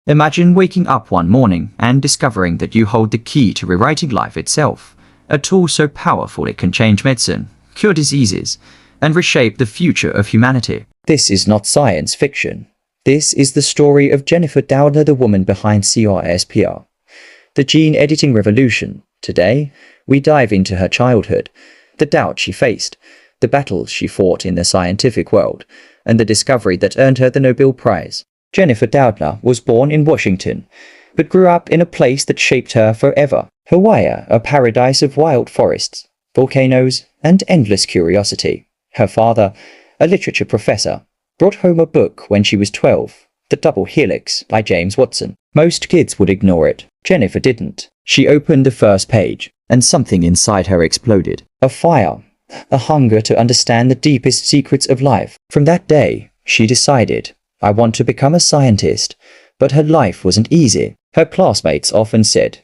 Imagine waking up one morning and discovering that you hold the key to rewriting life itself, a tool so powerful it can change medicine, cure diseases, and reshape the future of humanity. This is not science fiction. This is the story of Jennifer Doudna, the woman behind CRISPR, the gene editing revolution. Today, we dive into her childhood, the doubt she faced, the battles she fought in the scientific world, and the discovery that earned her the Nobel Prize. Jennifer Doudna was born in Washington, but grew up in a place that shaped her forever. Hawaii, a paradise of wild forests, volcanoes, and endless curiosity. Her father, a literature professor, brought home a book when she was 12, The Double Helix by James Watson. Most kids would ignore it. Jennifer didn't. She opened the first page, and something inside her exploded. A fire, a hunger to understand the deepest secrets of life. From that day, she decided, I want to become a scientist. But her life wasn't easy. Her classmates often said,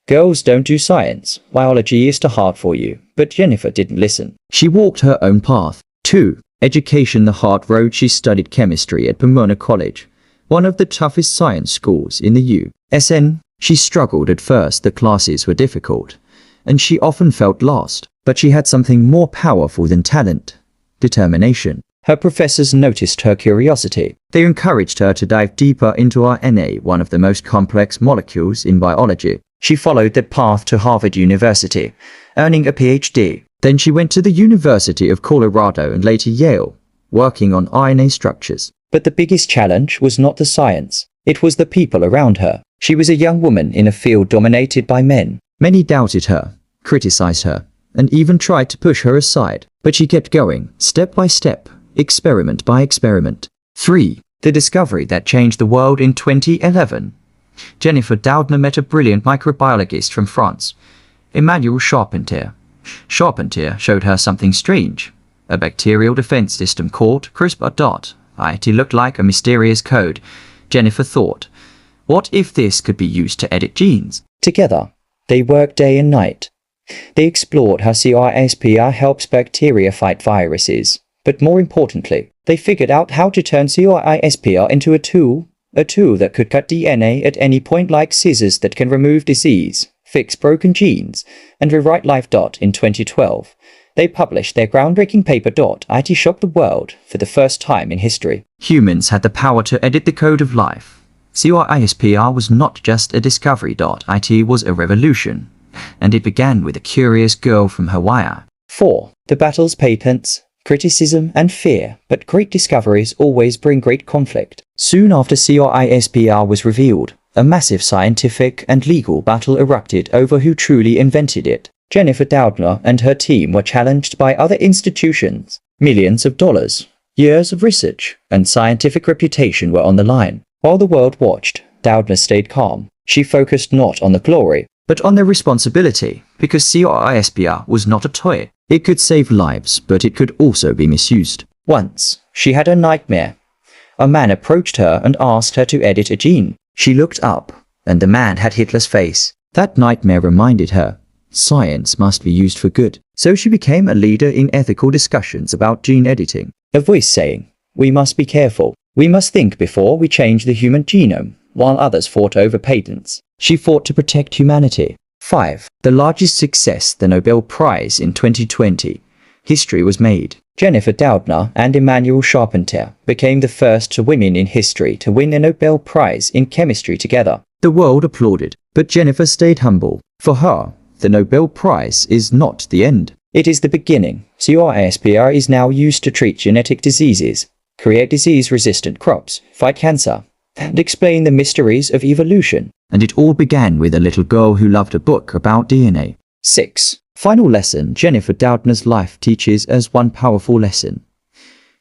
girls don't do science, biology is too hard for you. But Jennifer didn't listen. She walked her own path. 2. Education the hard road. She studied chemistry at Pomona College, one of the toughest science schools in the U.S.N. She struggled at first. The classes were difficult, and she often felt lost. But she had something more powerful than talent: determination. Her professors noticed her curiosity. They encouraged her to dive deeper into RNA, one of the most complex molecules in biology. She followed that path to Harvard University, earning a PhD. Then she went to the University of Colorado and later Yale, working on RNA structures. But the biggest challenge was not the science. It was the people around her. She was a young woman in a field dominated by men. Many doubted her, criticized her, and even tried to push her aside. But she kept going, step by step, experiment by experiment. 3. The discovery that changed the world. In 2011, Jennifer Doudna met a brilliant microbiologist from France, Emmanuelle Charpentier. Charpentier showed her something strange: a bacterial defense system called CRISPR. It looked like a mysterious code. Jennifer thought, what if this could be used to edit genes? Together, they worked day and night. They explored how CRISPR helps bacteria fight viruses. But more importantly, they figured out how to turn CRISPR into a tool that could cut DNA at any point, like scissors that can remove disease, fix broken genes, and rewrite life. In 2012, they published their groundbreaking paper. It shocked the world for the first time in history. Humans had the power to edit the code of life. CRISPR was not just a discovery. It was a revolution, and it began with a curious girl from Hawaii. 4. The battles: patents, criticism, and fear. But great discoveries always bring great conflict. Soon after CRISPR was revealed, a massive scientific and legal battle erupted over who truly invented it. Jennifer Doudna and her team were challenged by other institutions. Millions of dollars, years of research, and scientific reputation were on the line. While the world watched, Doudna stayed calm. She focused not on the glory, but on the responsibility, because CRISPR was not a toy. It could save lives, but it could also be misused. Once, she had a nightmare. A man approached her and asked her to edit a gene. She looked up, and the man had Hitler's face. That nightmare reminded her, science must be used for good. So she became a leader in ethical discussions about gene editing. A voice saying, we must be careful. We must think before we change the human genome, while others fought over patents. She fought to protect humanity. 5. The largest success, the Nobel Prize. In 2020, history was made. Jennifer Doudna and Emmanuelle Charpentier became the first two women in history to win a Nobel Prize in chemistry together. The world applauded, but Jennifer stayed humble. For her, the Nobel Prize is not the end. It is the beginning. CRISPR is now used to treat genetic diseases, create disease-resistant crops, fight cancer, and explain the mysteries of evolution. And it all began with a little girl who loved a book about DNA. 6. Final lesson. Jennifer Doudna's life teaches us one powerful lesson: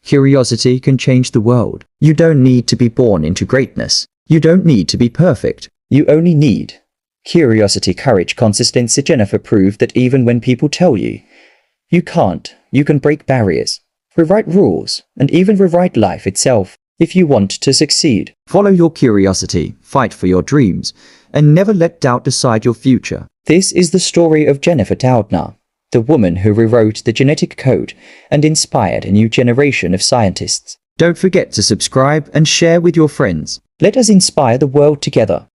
curiosity can change the world. You don't need to be born into greatness. You don't need to be perfect. You only need curiosity, courage, consistency. Jennifer proved that even when people tell you you can't, you can break barriers, rewrite rules, and even rewrite life itself. If you want to succeed, follow your curiosity, fight for your dreams, and never let doubt decide your future. This is the story of Jennifer Doudna, the woman who rewrote the genetic code and inspired a new generation of scientists. Don't forget to subscribe and share with your friends. Let us inspire the world together.